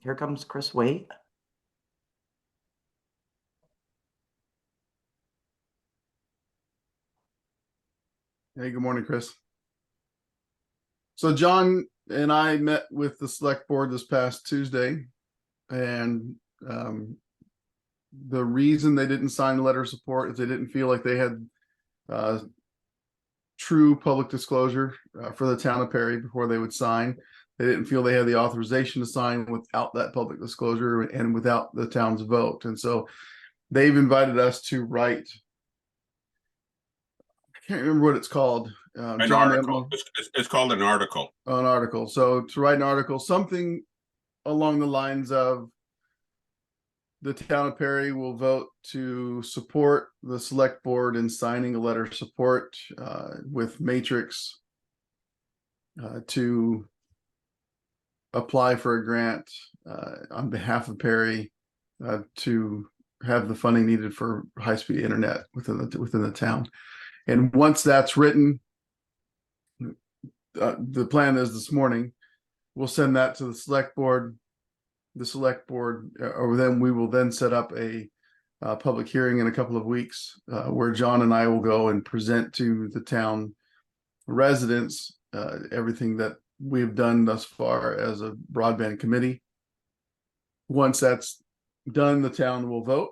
Here comes Chris Waite. Hey, good morning, Chris. So John and I met with the select board this past Tuesday, and the reason they didn't sign the letter of support is they didn't feel like they had uh, true public disclosure for the town of Perry before they would sign. They didn't feel they had the authorization to sign without that public disclosure and without the town's vote. And so they've invited us to write, I can't remember what it's called. An John, article. It's called an article. an article. So to write an article, something along the lines of the town of Perry will vote to support the select board in signing a letter of support with Matrix to apply for a grant on behalf of Perry to have the funding needed for high-speed internet within the town. And once that's written, the plan is this morning we'll send that to the select board. The select board, or then we will then set up a public hearing in a couple of weeks where John and I will go and present to the town residents everything that we've done thus far as a broadband committee. Once that's done, the town will vote.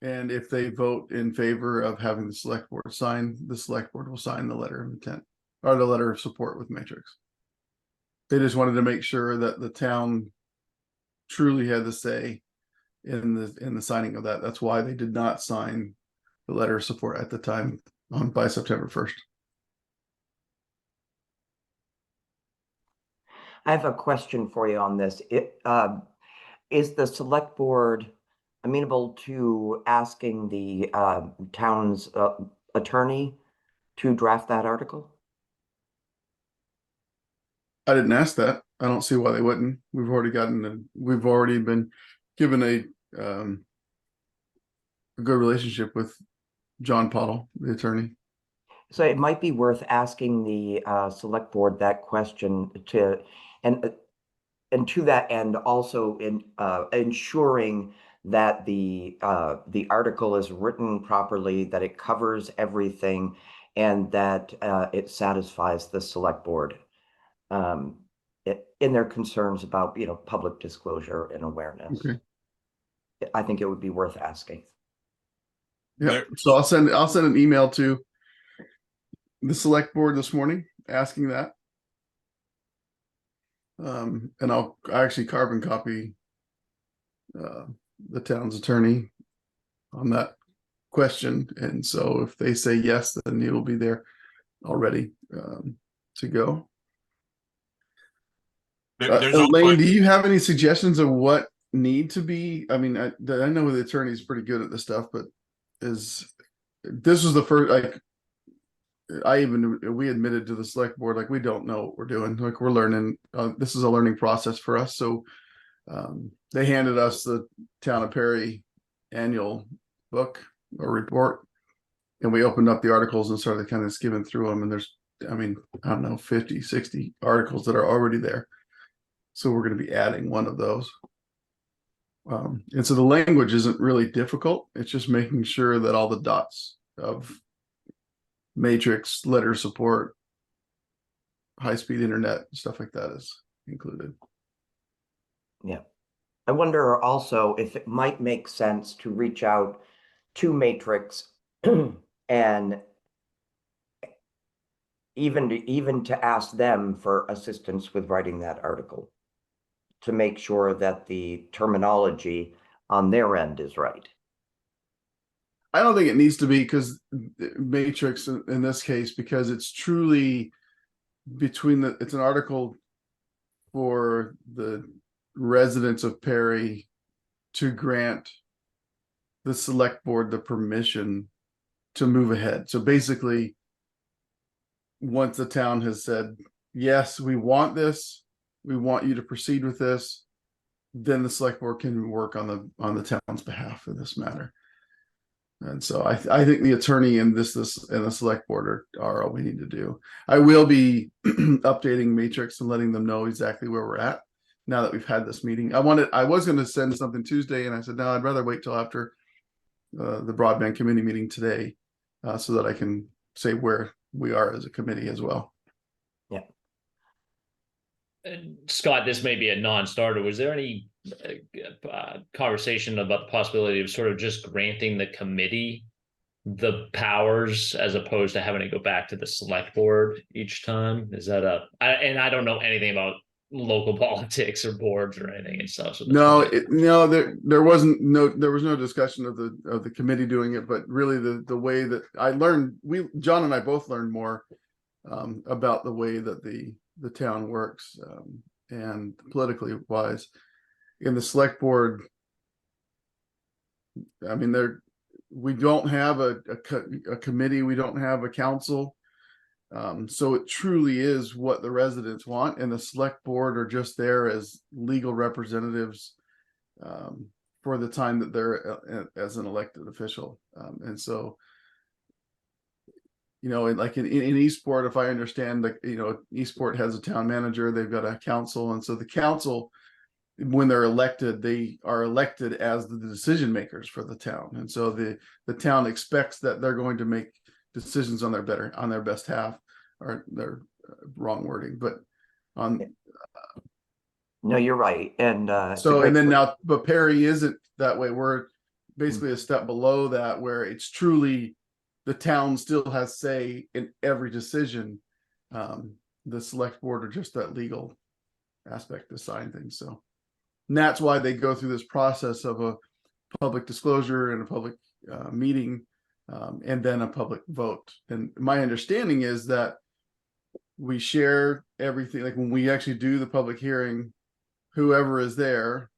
And if they vote in favor of having the select board sign, the select board will sign the letter of intent or the letter of support with Matrix. They just wanted to make sure that the town truly had the say in the signing of that. That's why they did not sign the letter of support at the time by September 1st. I have a question for you on this. Is the select board amenable to asking the town's attorney to draft that article? I didn't ask that. I don't see why they wouldn't. We've already been given a good relationship with John Pottle, the attorney. So it might be worth asking the select board that question and to that end, also in ensuring that the article is written properly, that it covers everything, and that it satisfies the select board in their concerns about public disclosure and awareness. Okay. I think it would be worth asking. Yeah. So I'll send an email to the select board this morning asking that. And I'll actually carbon copy the town's attorney on that question. And so if they say yes, then it will be there already to go. Elaine, do you have any suggestions of what need to be? I mean, I know the attorney's pretty good at this stuff, but this was the first, like, we admitted to the select board, like, we don't know what we're doing. Like, we're learning. This is a learning process for us. So they handed us the Town of Perry annual book or report, and we opened up the articles and started kind of skimming through them. And there's, I mean, I don't know, 50, 60 articles that are already there. So we're going to be adding one of those. And so the language isn't really difficult. It's just making sure that all the dots of Matrix, letter support, high-speed internet, stuff like that is included. Yeah. I wonder also if it might make sense to reach out to Matrix and even to ask them for assistance with writing that article to make sure that the terminology on their end is right. I don't think it needs to be, because Matrix in this case, because it's truly it's an article for the residents of Perry to grant the select board the permission to move ahead. So basically, once the town has said, yes, we want this, we want you to proceed with this, then the select board can work on the town's behalf in this matter. And so I think the attorney and this and the select board are all we need to do. I will be updating Matrix and letting them know exactly where we're at. now that we've had this meeting. I was going to send something Tuesday, and I said, no, I'd rather wait till after the broadband committee meeting today, so that I can say where we are as a committee as well. And Scott, this may be a non-starter. Was there any conversation about the possibility of sort of just granting the committee the powers as opposed to having to go back to the select board each time? Is that and I don't know anything about local politics or boards or anything and stuff. So there was no discussion of the committee doing it, but really the way that I learned, John and I both learned more about the way that the town works, and politically wise. In the select board, I mean, we don't have a committee, we don't have a council. So it truly is what the residents want, and the select board are just there as legal representatives for the time that they're as an elected official. And so, like in Eastport, if I understand, Eastport has a town manager, they've got a council, and so the council, when they're elected, they are elected as the decision makers for the town, and so the town expects that they're going to make decisions on their best half, or their wrong wording, but on. No, you're right, and but Perry isn't that way. We're basically a step below that, where it's truly the town still has say in every decision. The select board are just that legal aspect to sign things. So, and that's why they go through this process of a public disclosure and a public meeting, and then a public vote. And my understanding is that we share everything. Like when we actually do the public hearing, whoever is there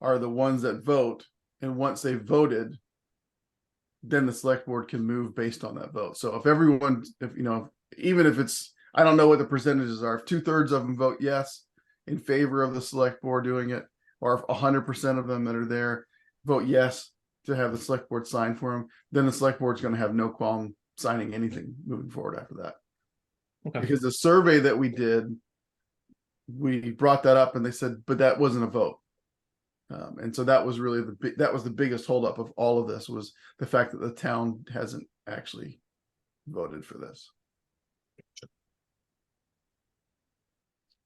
are the ones that vote. And once they've voted, then the select board can move based on that vote. So even if it's, I don't know what the percentages are, if 2/3 of them vote yes in favor of the select board doing it, or if 100% of them that are there vote yes to have the select board sign for them, then the select board's going to have no qualm signing anything moving forward after that. Okay. Because the survey that we did, we brought that up and they said, but that wasn't a vote. And so that was really the biggest holdup of all of this, was the fact that the town hasn't actually voted for this.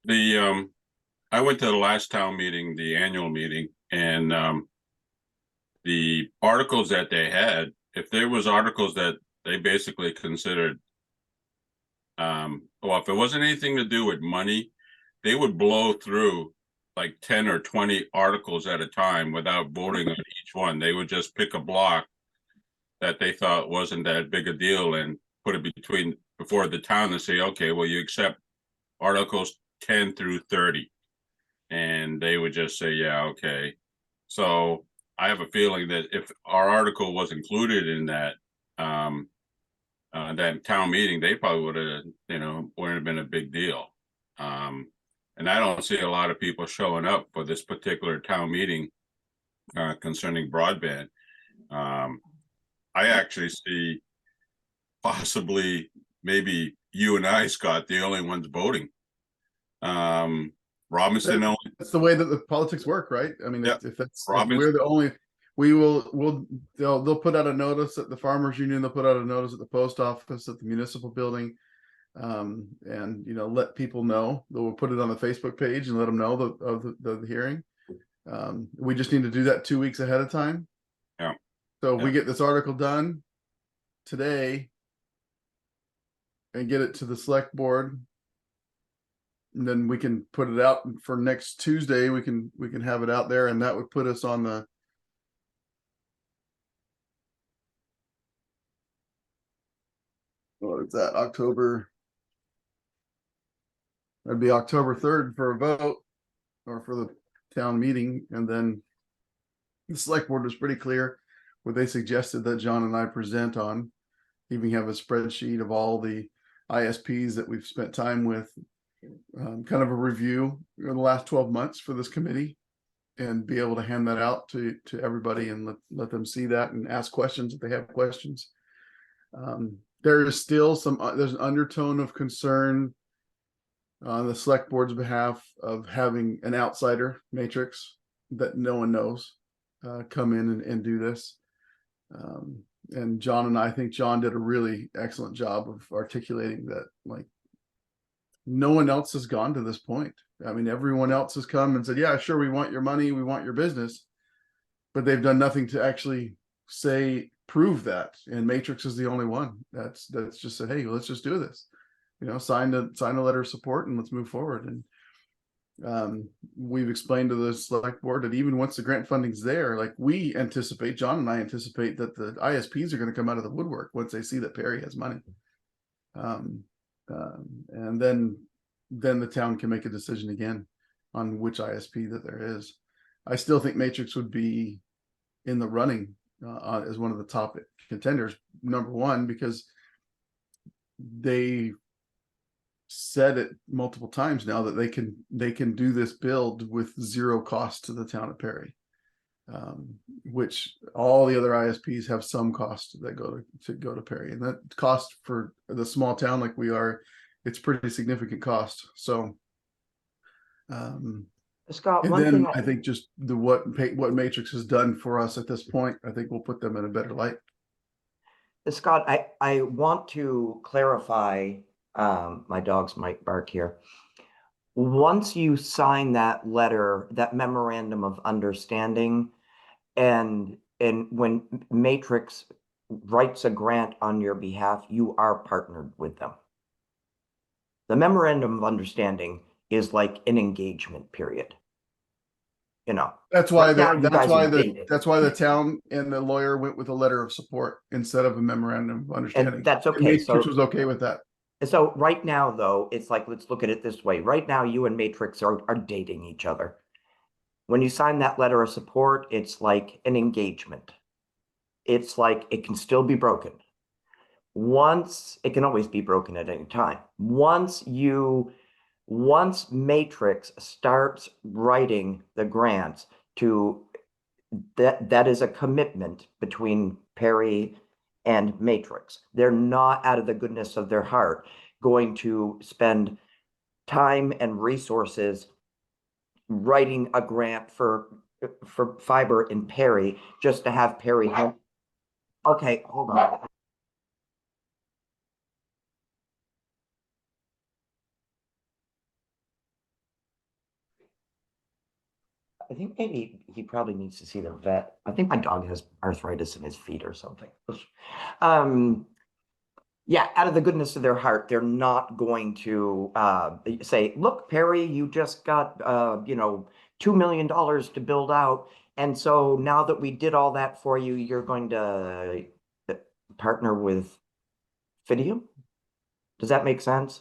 I went to the last town meeting, the annual meeting, and the articles that they had, if there was articles that they basically considered, well, if it wasn't anything to do with money, they would blow through like 10 or 20 articles at a time without voting on each one. They would just pick a block that they thought wasn't that big a deal and put it before the town and say, okay, well, you accept articles 10 through 30. And they would just say, yeah, okay. So I have a feeling that if our article was included in that that town meeting, they probably would have, wouldn't have been a big deal. And I don't see a lot of people showing up for this particular town meeting concerning broadband. I actually see possibly maybe you and I, Scott, the only ones voting. Robinson only. That's the way that the politics work, right? I mean, Yep. if we're the only, they'll put out a notice at the farmers union, they'll put out a notice at the post office, at the municipal building, and let people know. They'll put it on the Facebook page and let them know of the hearing. We just need to do that 2 weeks ahead of time. Yeah. So if we get this article done today and get it to the select board, and then we can put it out for next Tuesday. We can have it out there, and that would put us on the what is that, October? That'd be October 3rd for a vote, or for the town meeting. And then the select board was pretty clear where they suggested that John and I present on. Even have a spreadsheet of all the ISPs that we've spent time with, kind of a review in the last 12 months for this committee, and be able to hand that out to everybody and let them see that and ask questions if they have questions. There is still there's an undertone of concern on the select board's behalf of having an outsider matrix that no one knows come in and do this. And John and I think John did a really excellent job of articulating that, like, no one else has gone to this point. I mean, everyone else has come and said, yeah, sure, we want your money, we want your business, but they've done nothing to actually prove that. And Matrix is the only one that's just said, hey, let's just do this. You know, sign a letter of support and let's move forward. And we've explained to the select board that even once the grant funding's there, like, we anticipate, John and I anticipate, that the ISPs are going to come out of the woodwork once they see that Perry has money. And then the town can make a decision again on which ISP that there is. I still think Matrix would be in the running as one of the top contenders, number one, because they said it multiple times now that they can do this build with zero cost to the town of Perry, which all the other ISPs have some cost that go to Perry, and that cost for the small town like we are, it's pretty significant cost. So Scott, and one then thing I think just what Matrix has done for us at this point, I think will put them in a better light. Scott, I want to clarify, my dogs might bark here. Once you sign that letter, that memorandum of understanding, and when Matrix writes a grant on your behalf, you are partnered with them. The memorandum of understanding is like an engagement period. You know, That's why right now you guys are dating. that's why the town and the lawyer went with a letter of support instead of a memorandum of understanding. And that's And okay. Matrix was okay with that. So right now, though, it's like, let's look at it this way. Right now, you and Matrix are dating each other. When you sign that letter of support, it's like an engagement. It's like it can still be broken. It can always be broken at any time. Once Matrix starts writing the grants that is a commitment between Perry and Matrix. They're not, out of the goodness of their heart, going to spend time and resources writing a grant for fiber in Perry just to have Perry help. Okay, hold on. I think maybe he probably needs to see the vet. I think my dog has arthritis in his feet or something. Yeah, out of the goodness of their heart, they're not going to say, look, Perry, you just got $2 million to build out. And so now that we did all that for you, you're going to partner with Fidium? Does that make sense?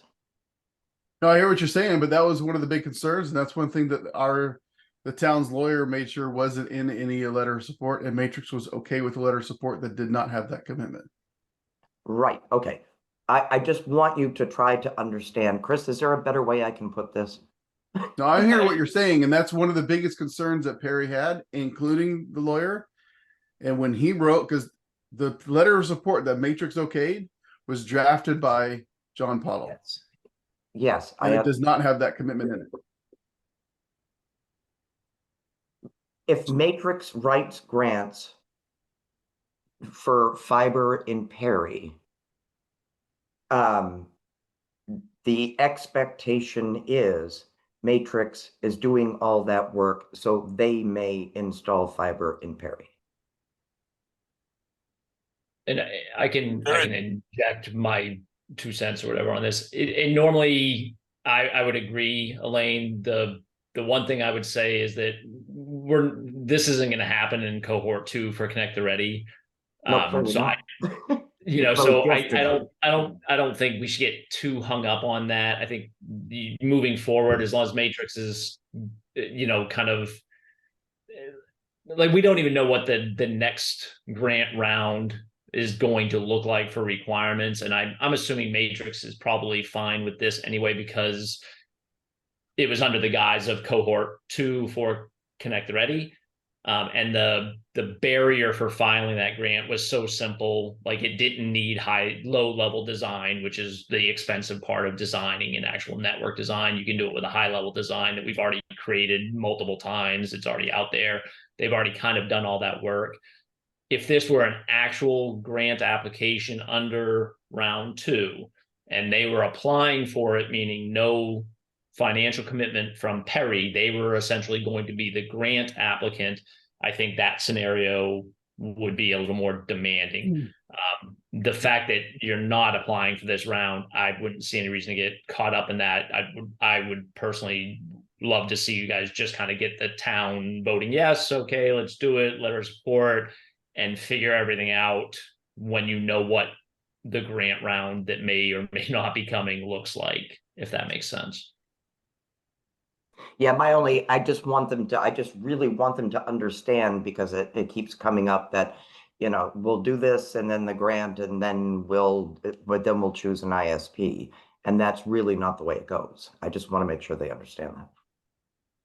No, I hear what you're saying, but that was one of the big concerns, and that's one thing that the town's lawyer made sure wasn't in any letter of support, and Matrix was okay with the letter of support that did not have that commitment. Right. Okay. I just want you to try to understand. Chris, is there a better way I can put this? No, I hear what you're saying, and that's one of the biggest concerns that Perry had, including the lawyer. And when he wrote, because the letter of support that Matrix okayed was drafted by John Pottle. Yes. Yes. And it does not have that commitment in it. If Matrix writes grants for fiber in Perry, the expectation is Matrix is doing all that work so they may install fiber in Perry. And I can inject my 2 cents or whatever on this. And normally I would agree, Elaine. The one thing I would say is that this isn't going to happen in cohort 2 for Connect the Ready. So I don't think we should get too hung up on that. I think moving forward, as long as Matrix is, kind of like, we don't even know what the next grant round is going to look like for requirements. And I'm assuming Matrix is probably fine with this anyway, because it was under the guise of cohort 2 for Connect the Ready. And the barrier for filing that grant was so simple, like it didn't need low level design, which is the expensive part of designing an actual network design. You can do it with a high level design that we've already created multiple times. It's already out there. They've already kind of done all that work. If this were an actual grant application under round 2, and they were applying for it, meaning no financial commitment from Perry, they were essentially going to be the grant applicant. I think that scenario would be a little more demanding. The fact that you're not applying for this round, I wouldn't see any reason to get caught up in that. I would personally love to see you guys just kind of get the town voting yes, okay, let's do it, letter support, and figure everything out when you know what the grant round that may or may not be coming looks like, if that makes sense. Yeah, I just really want them to understand, because it keeps coming up that, we'll do this and then the grant, and then we'll choose an ISP. And that's really not the way it goes. I just want to make sure they understand that.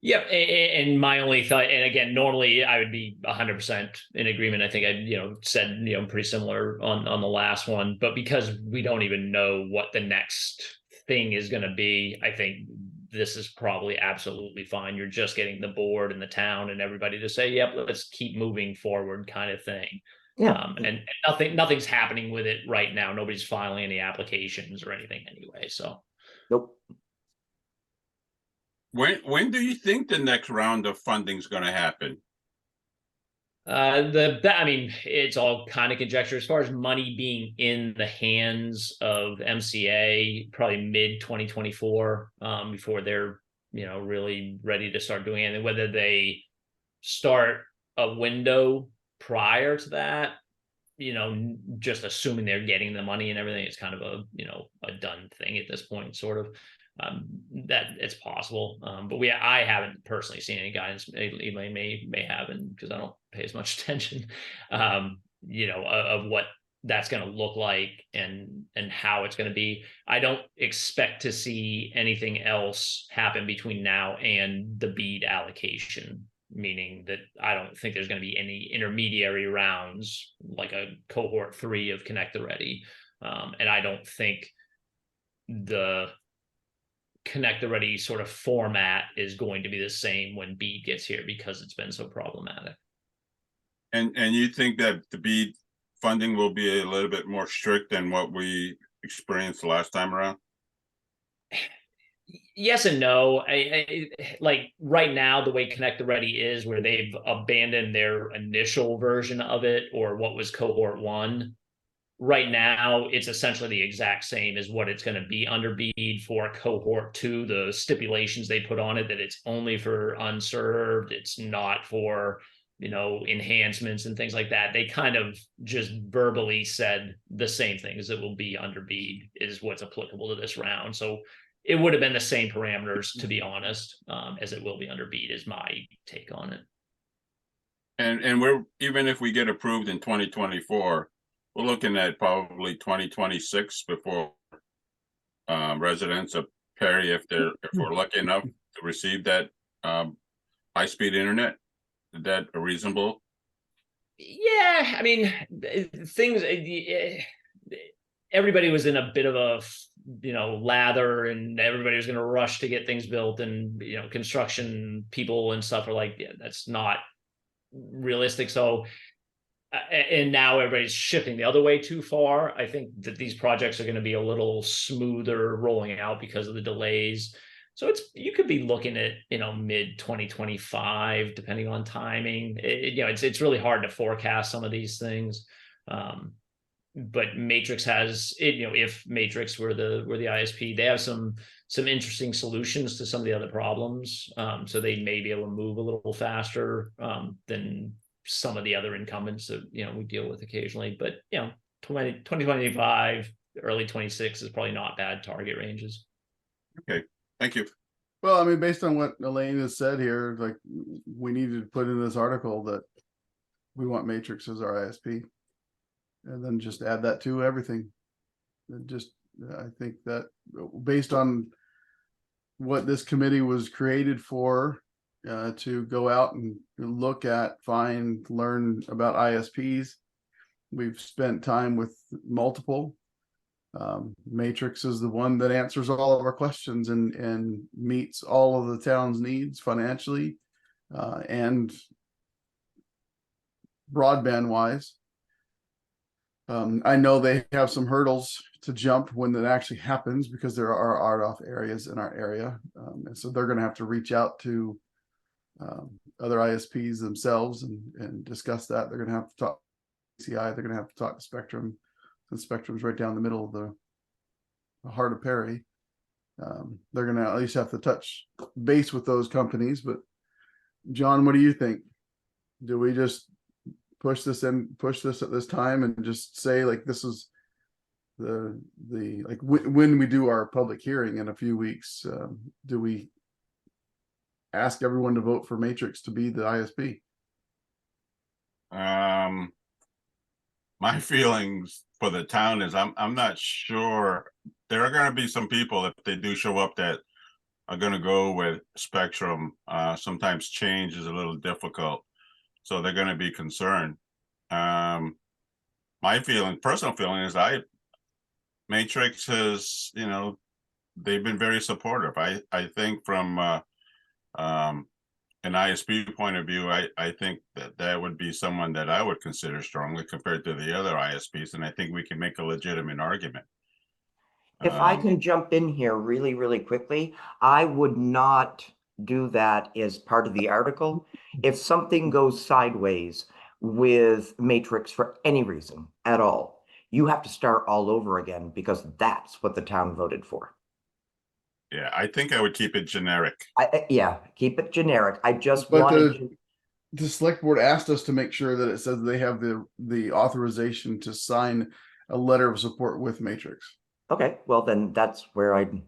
Yep, and my only thought, and again, normally I would be 100% in agreement. I think I, said, pretty similar on the last one, but because we don't even know what the next thing is going to be, I think this is probably absolutely fine. You're just getting the board and the town and everybody to say, "Yep, let's keep moving forward," kind of thing. Yeah. And nothing's happening with it right now. Nobody's filing any applications or anything anyway. So. Nope. When do you think the next round of funding is going to happen? I mean, it's all kind of conjecture as far as money being in the hands of MCA, probably mid 2024, before they're, really ready to start doing it. And whether they start a window prior to that, just assuming they're getting the money and everything, it's kind of a done thing at this point, sort of. That it's possible, but I haven't personally seen any guidance. Elaine may have, and because I don't pay as much attention, of what that's going to look like and how it's going to be. I don't expect to see anything else happen between now and the BEAD allocation, meaning that I don't think there's going to be any intermediary rounds like a cohort 3 of Connect the Ready, and I don't think the Connect the Ready sort of format is going to be the same when BEAD gets here, because it's been so problematic. And you think that the BEAD funding will be a little bit more strict than what we experienced the last time around? Yes and no. I like right now, the way Connect the Ready is, where they've abandoned their initial version of it, or what was cohort 1. Right now, it's essentially the exact same as what it's going to be under BEAD for cohort 2. The stipulations they put on it, that it's only for unserved, it's not for, enhancements and things like that. They kind of just verbally said the same thing as it will be under BEAD is what's applicable to this round. So it would have been the same parameters, to be honest, as it will be under BEAD, is my take on it. And we're, even if we get approved in 2024, we're looking at probably 2026 before residents of Perry, if we're lucky enough to receive that high-speed internet. Is that reasonable? Yeah, I mean, things. Everybody was in a bit of a lather, and everybody was going to rush to get things built, and construction people and stuff are like, yeah, that's not realistic. So. And now everybody's shifting the other way too far. I think that these projects are going to be a little smoother rolling out because of the delays. So you could be looking at mid 2025, depending on timing. It's really hard to forecast some of these things. But Matrix has it. If Matrix were the ISP, they have some interesting solutions to some of the other problems. So they may be able to move a little faster than some of the other incumbents that we deal with occasionally. But 2025, early 26 is probably not bad target ranges. Okay, thank you. Well, I mean, based on what Elaine has said here, like, we needed to put in this article that we want Matrix as our ISP, and then just add that to everything. And I think that based on what this committee was created for, to go out and look at, find, learn about ISPs. We've spent time with multiple. Matrix is the one that answers all of our questions and meets all of the town's needs financially and broadband wise. I know they have some hurdles to jump when that actually happens because there are RDOF areas in our area. And so they're going to have to reach out to other ISPs themselves and discuss that. They're going to have to talk to CI. They're going to have to talk to Spectrum. And Spectrum's right down the middle of the heart of Perry. They're going to at least have to touch base with those companies. But John, what do you think? Do we just push this at this time and just say like this is the like when we do our public hearing in a few weeks, do we ask everyone to vote for Matrix to be the ISP? My feelings for the town is I'm not sure. There are going to be some people, if they do show up, that are going to go with Spectrum. Sometimes change is a little difficult, so they're going to be concerned. My personal feeling is Matrix has, they've been very supportive. I think from an ISP point of view, I think that would be someone that I would consider strongly compared to the other ISPs, and I think we can make a legitimate argument. If I can jump in here really, really quickly, I would not do that as part of the article. If something goes sideways with Matrix for any reason at all, you have to start all over again because that's what the town voted for. Yeah, I think I would keep it generic. Yeah, keep it generic. I just But wanted the select board asked us to make sure that it says they have the authorization to sign a letter of support with Matrix. Okay, well then that's where I'd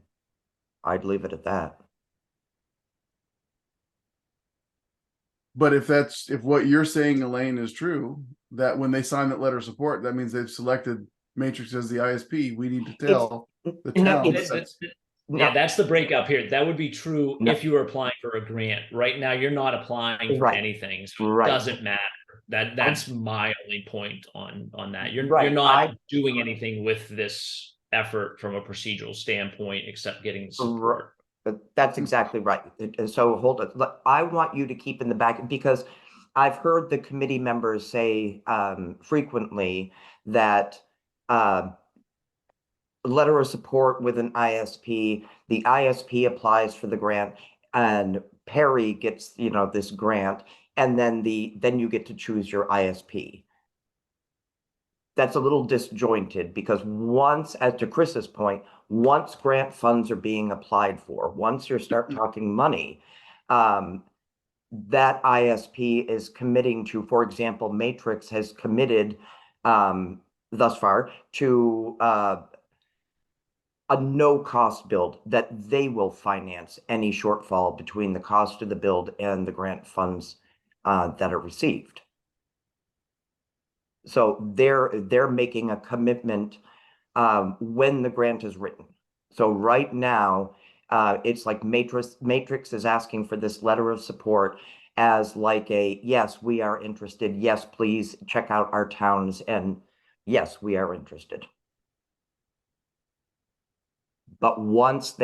leave it at that. But if what you're saying, Elaine, is true, that when they sign that letter of support, that means they've selected Matrix as the ISP. We need to tell the town. Yeah, that's the breakup here. That would be true No. if you were applying for a grant. Right now, you're not applying for Right. anything, so Right. it doesn't matter. That's my only point on that. You're Right. not doing anything with this effort from a procedural standpoint except getting the support. That's exactly right. So hold it. I want you to keep in the back because I've heard the committee members say frequently that letter of support with an ISP, the ISP applies for the grant and Perry gets, this grant, and then you get to choose your ISP. That's a little disjointed because once, as to Chris's point, once grant funds are being applied for, once you start talking money, that ISP is committing to, for example, Matrix has committed thus far to a no-cost build that they will finance any shortfall between the cost of the build and the grant funds that are received. So they're making a commitment when the grant is written. So right now, it's like Matrix is asking for this letter of support as like yes, we are interested. Yes, please check out our towns. And yes, we are interested. But once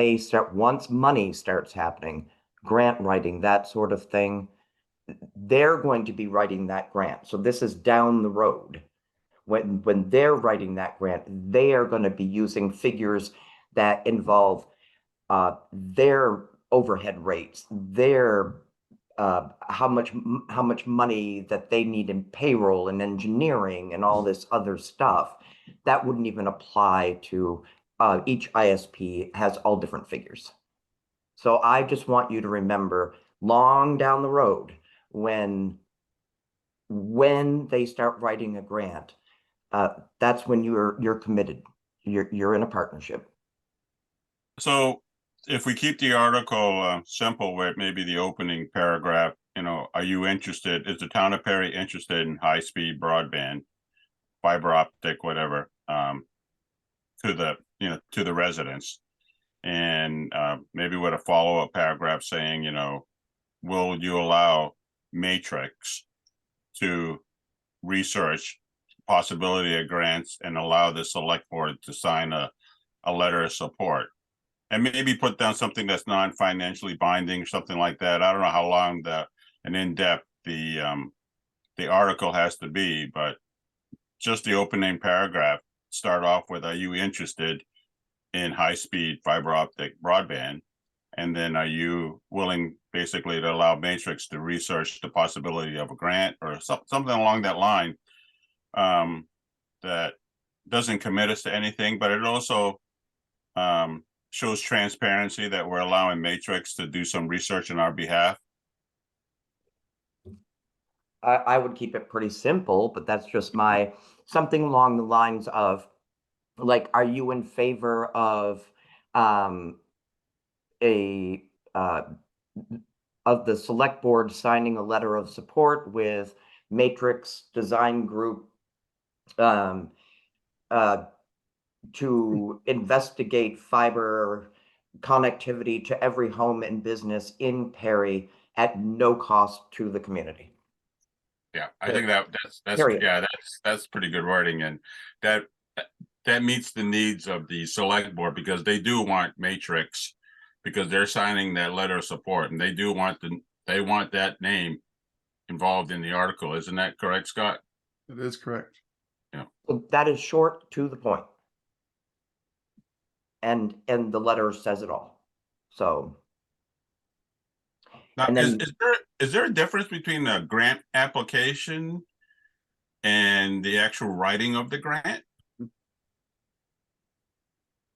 money starts happening, grant writing, that sort of thing, they're going to be writing that grant. So this is down the road. When they're writing that grant, they are going to be using figures that involve their overhead rates, their how much money that they need in payroll and engineering and all this other stuff. That wouldn't even apply to each ISP has all different figures. So I just want you to remember long down the road when they start writing a grant, that's when you're committed. You're in a partnership. So if we keep the article simple with maybe the opening paragraph, are you interested, is the town of Perry interested in high-speed broadband, fiber optic, whatever, to the residents? And maybe with a follow-up paragraph saying, will you allow Matrix to research possibility of grants and allow the select board to sign a letter of support? And maybe put down something that's non-financially binding, something like that. I don't know how long an in-depth the article has to be, but just the opening paragraph, start off with, are you interested in high-speed fiber optic broadband? And then are you willing basically to allow Matrix to research the possibility of a grant or something along that line, that doesn't commit us to anything, but it also shows transparency that we're allowing Matrix to do some research on our behalf. I would keep it pretty simple, but that's just something along the lines of, like, are you in favor of of the select board signing a letter of support with Matrix Design Group to investigate fiber connectivity to every home and business in Perry at no cost to the community? Yeah, I think that's Period. yeah, that's pretty good wording, and that meets the needs of the select board, because they do want Matrix, because they're signing that letter of support, and they do want they want that name involved in the article. Isn't that correct, Scott? It is correct. Well, that is short, to the point. And the letter says it all. So Now, and then is there a difference between a grant application and the actual writing of the grant?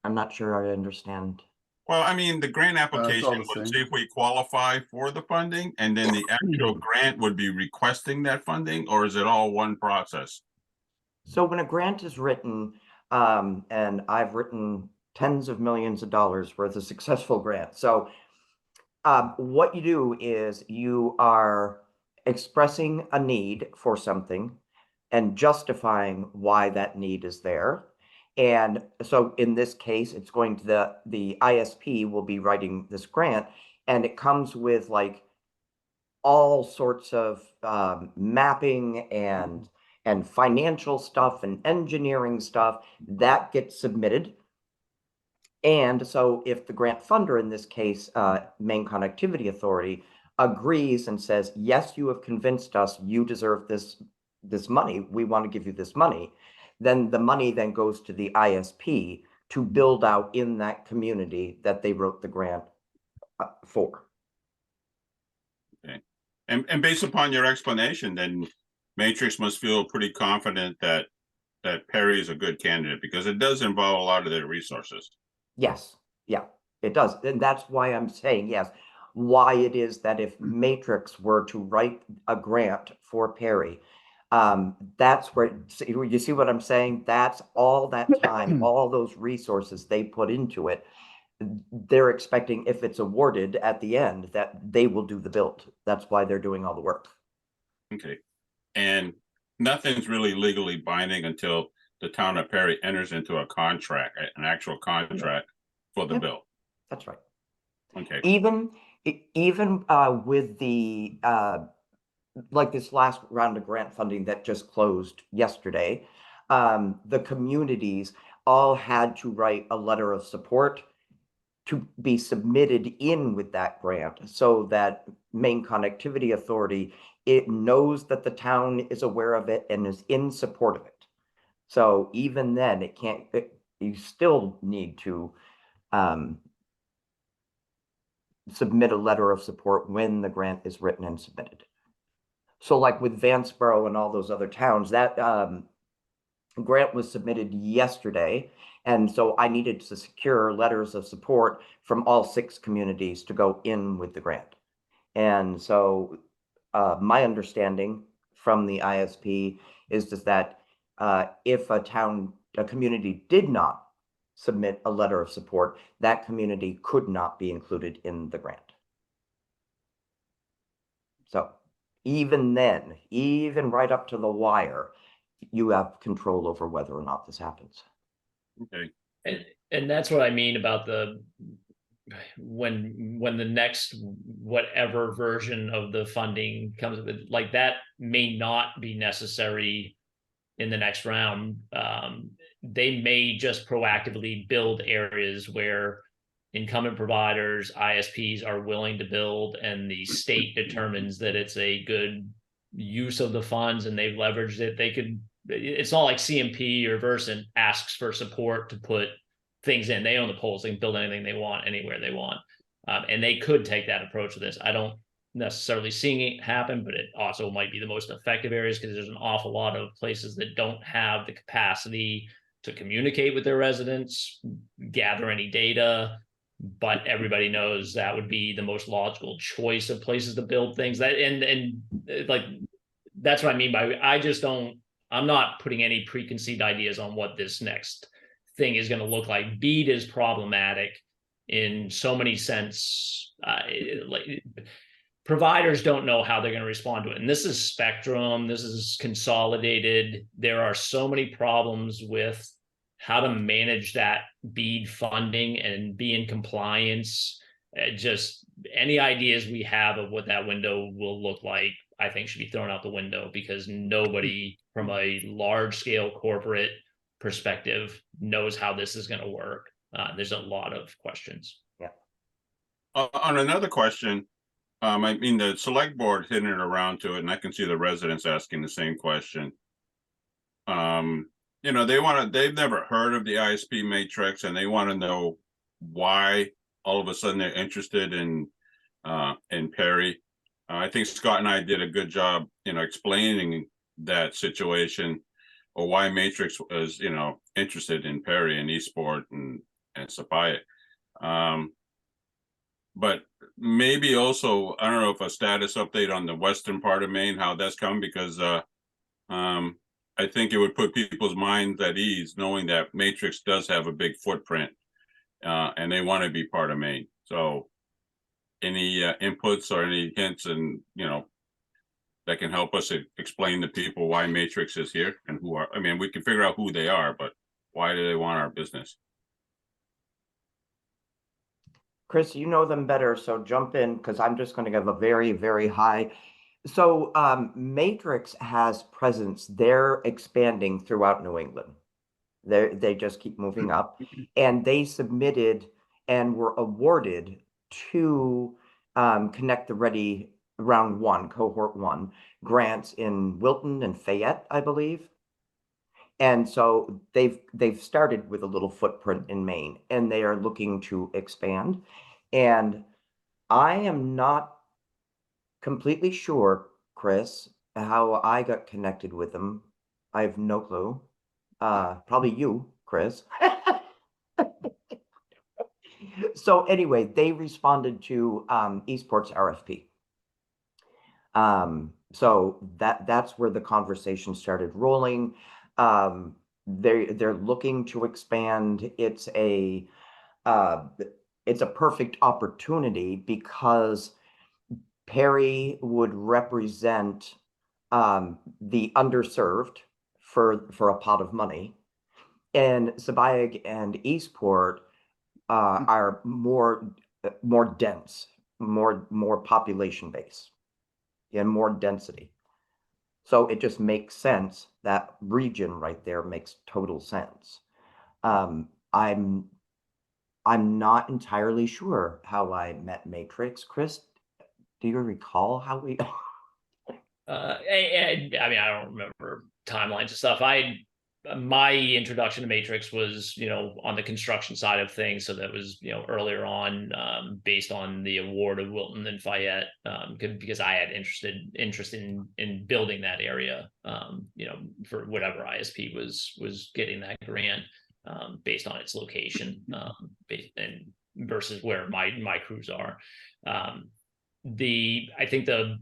I'm not sure I understand. Well, I mean, the grant all application the would same. see if we qualify for the funding, and then the actual grant would be requesting that funding, or is it all one process? So when a grant is written, and I've written tens of millions of dollars worth of successful grants. So what you do is you are expressing a need for something and justifying why that need is there. And so in this case, it's going to the ISP will be writing this grant, and it comes with like all sorts of mapping and financial stuff and engineering stuff that gets submitted. And so if the grant funder, in this case, Maine Connectivity Authority, agrees and says, yes, you have convinced us you deserve this money, we want to give you this money, then the money then goes to the ISP to build out in that community that they wrote the grant for. Okay. And based upon your explanation, then Matrix must feel pretty confident that Perry is a good candidate, because it does involve a lot of their resources. Yes, yeah, it does. And that's why I'm saying, yes, why it is that if Matrix were to write a grant for Perry, that's where, you see what I'm saying? That's all that time, all those resources they put into it. They're expecting, if it's awarded at the end, that they will do the build. That's why they're doing all the work. Okay. And nothing's really legally binding until the town of Perry enters into a contract, an actual contract for the Yep. bill. That's right. Okay. Even with the like this last round of grant funding that just closed yesterday, the communities all had to write a letter of support to be submitted in with that grant, so that Maine Connectivity Authority, it knows that the town is aware of it and is in support of it. So even then, you still need to submit a letter of support when the grant is written and submitted. So like with Vanceboro and all those other towns, that grant was submitted yesterday. And so I needed to secure letters of support from all 6 communities to go in with the grant. And so my understanding from the ISP is just that if a community did not submit a letter of support, that community could not be included in the grant. So even then, even right up to the wire, you have control over whether or not this happens. Okay. And that's what I mean about when the next whatever version of the funding comes, like that may not be necessary in the next round. They may just proactively build areas where incumbent providers, ISPs are willing to build, and the state determines that it's a good use of the funds and they've leveraged it. They could, it's not like CMP or Versant asks for support to put things in. They own the poles, they can build anything they want anywhere they want. And they could take that approach to this. I don't necessarily seeing it happen, but it also might be the most effective areas because there's an awful lot of places that don't have the capacity to communicate with their residents, gather any data, but everybody knows that would be the most logical choice of places to build things. That and like that's what I mean by I'm not putting any preconceived ideas on what this next thing is going to look like. BEAD is problematic in so many sense. Providers don't know how they're going to respond to it. And this is Spectrum, this is consolidated. There are so many problems with how to manage that BEAD funding and be in compliance. Just any ideas we have of what that window will look like, I think should be thrown out the window, because nobody from a large scale corporate perspective knows how this is going to work. There's a lot of questions. Yeah. On another question, I mean, the select board hitting it around to it, and I can see the residents asking the same question. You know, they've never heard of the ISP matrix, and they want to know why all of a sudden they're interested in Perry. I think Scott and I did a good job, you know, explaining that situation, or why Matrix was, you know, interested in Perry and Eastport and Sapphire. But maybe also, I don't know if a status update on the western part of Maine, how that's come, because I think it would put people's minds at ease knowing that Matrix does have a big footprint, and they want to be part of Maine. So any inputs or any hints, and you know, that can help us explain to people why Matrix is here and who are, I mean, we can figure out who they are, but why do they want our business? Chris, you know them better, so jump in, because I'm just going to give a very, very high. So Matrix has presence. They're expanding throughout New England. They just keep moving up, and they submitted and were awarded to Connect the Ready Round 1, Cohort 1 grants in Wilton and Fayette, I believe. And so they've started with a little footprint in Maine, and they are looking to expand. And I am not completely sure, Chris, how I got connected with them. I have no clue. Probably you, Chris. So anyway, they responded to Eastport's RFP. So that's where the conversation started rolling. They're looking to expand. It's a perfect opportunity because Perry would represent the underserved for a pot of money, and Sabayag and Eastport are more dense, more population base, and more density. So it just makes sense. That region right there makes total sense. I'm not entirely sure how I met Matrix. Chris, do you recall how we? I mean, I don't remember timelines and stuff. My introduction to Matrix was, you know, on the construction side of things. So that was, you know, earlier on, based on the award of Wilton and Fayette, because I had interest in building that area, you know, for whatever ISP was getting that grant, based on its location, and versus where my crews are. I think the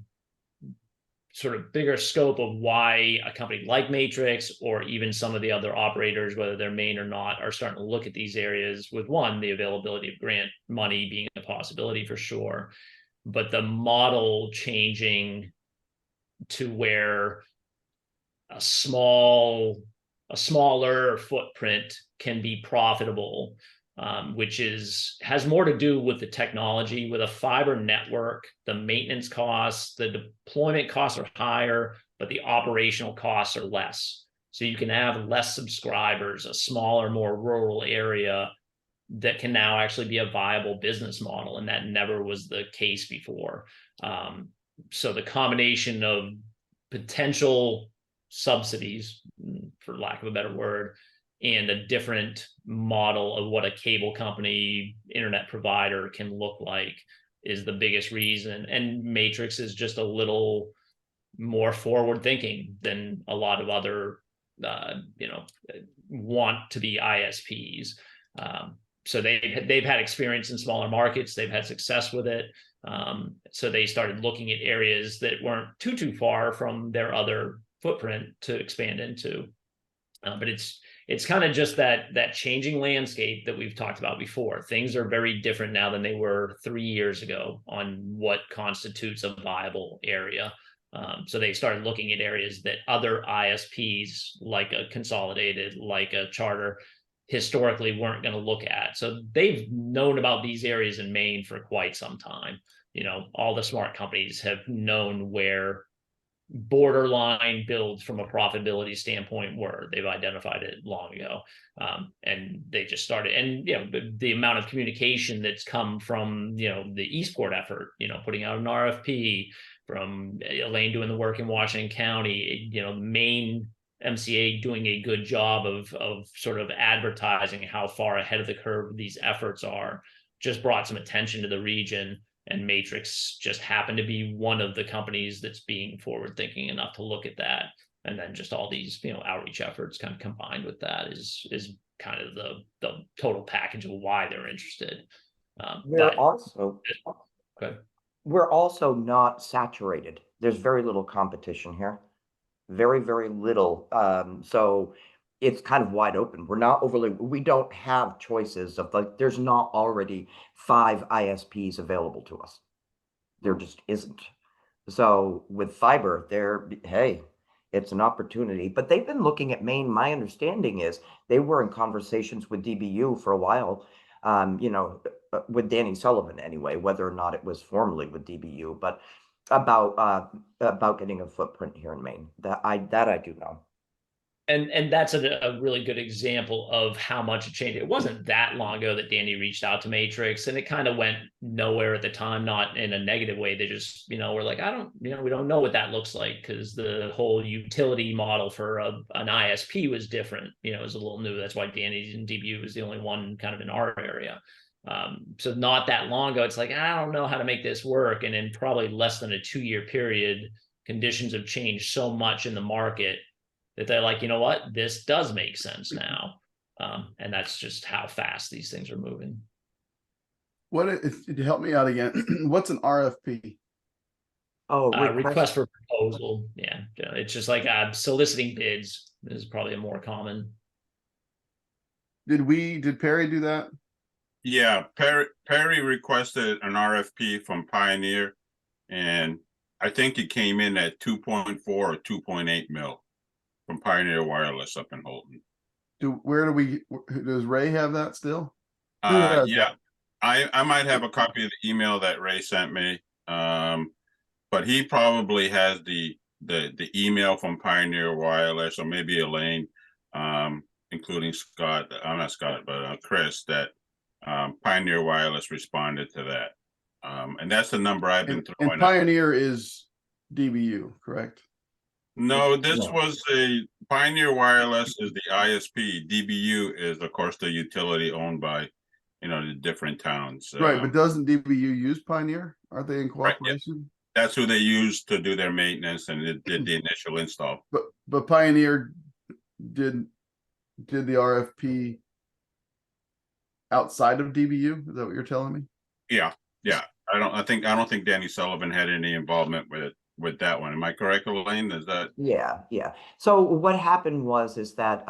sort of bigger scope of why a company like Matrix, or even some of the other operators, whether they're Maine or not, are starting to look at these areas with, one, the availability of grant money being a possibility for sure, but the model changing to where a smaller footprint can be profitable. which has more to do with the technology. With a fiber network, the maintenance costs, the deployment costs are higher, but the operational costs are less. So you can have less subscribers, a smaller, more rural area that can now actually be a viable business model, and that never was the case before. So the combination of potential subsidies, for lack of a better word, and a different model of what a cable company, internet provider can look like is the biggest reason. And Matrix is just a little more forward thinking than a lot of other, want to be ISPs. So they've had experience in smaller markets. They've had success with it. So they started looking at areas that weren't too far from their other footprint to expand into. But it's kind of just that changing landscape that we've talked about before. Things are very different now than they were 3 years ago on what constitutes a viable area. So they started looking at areas that other ISPs, like a Consolidated, like a Charter, historically weren't going to look at. So they've known about these areas in Maine for quite some time. All the smart companies have known where borderline builds from a profitability standpoint were. They've identified it long ago. And they just started, and the amount of communication that's come from the Eastport effort, putting out an RFP, from Elaine doing the work in Washington County, Maine MCA doing a good job of sort of advertising how far ahead of the curve these efforts are, just brought some attention to the region. And Matrix just happened to be one of the companies that's being forward thinking enough to look at that. And then just all these outreach efforts kind of combined with that is kind of the total package of why they're interested. We're also not saturated. There's very little competition here. Very, very little. So it's kind of wide open. We don't have choices of there's not already 5 ISPs available to us. There just isn't. So with fiber, hey, it's an opportunity. But they've been looking at Maine. My understanding is they were in conversations with DBU for a while, with Danny Sullivan anyway, whether or not it was formally with DBU, but about getting a footprint here in Maine. That I do know. And that's a really good example of how much it changed. It wasn't that long ago that Danny reached out to Matrix, and it kind of went nowhere at the time, not in a negative way. They just, were like, we don't know what that looks like, because the whole utility model for an ISP was different. It was a little new. That's why Danny and DBU was the only one kind of in our area. So not that long ago, it's like, I don't know how to make this work. And in probably less than a 2-year period, conditions have changed so much in the market that they're like, you know what, this does make sense now. And that's just how fast these things are moving. Help me out again. What's an RFP? Oh, request for proposal. Yeah. It's just like soliciting bids is probably a more common. Did Perry do that? Yeah, Perry requested an RFP from Pioneer, and I think it came in at 2.4 or 2.8 mil from Pioneer Wireless up in Holton. Does Ray have that still? Yeah, that? I might have a copy of the email that Ray sent me. But he probably has the email from Pioneer Wireless, or maybe Elaine, including Scott. I'm not Scott, but Chris, that Pioneer Wireless responded to that. And that's the number I've been throwing. And Pioneer is DBU, correct? No, this was a Pioneer Wireless is the ISP. DBU is, of course, the utility owned by, the different towns. Right, but doesn't DBU use Pioneer? Aren't they in cooperation? Right, yeah. That's who they use to do their maintenance, and it did the initial install. But Pioneer did the RFP outside of DBU. Is that what you're telling me? Yeah. I don't think Danny Sullivan had any involvement with that one. Am I correct, Elaine? Is that? Yeah. So what happened is that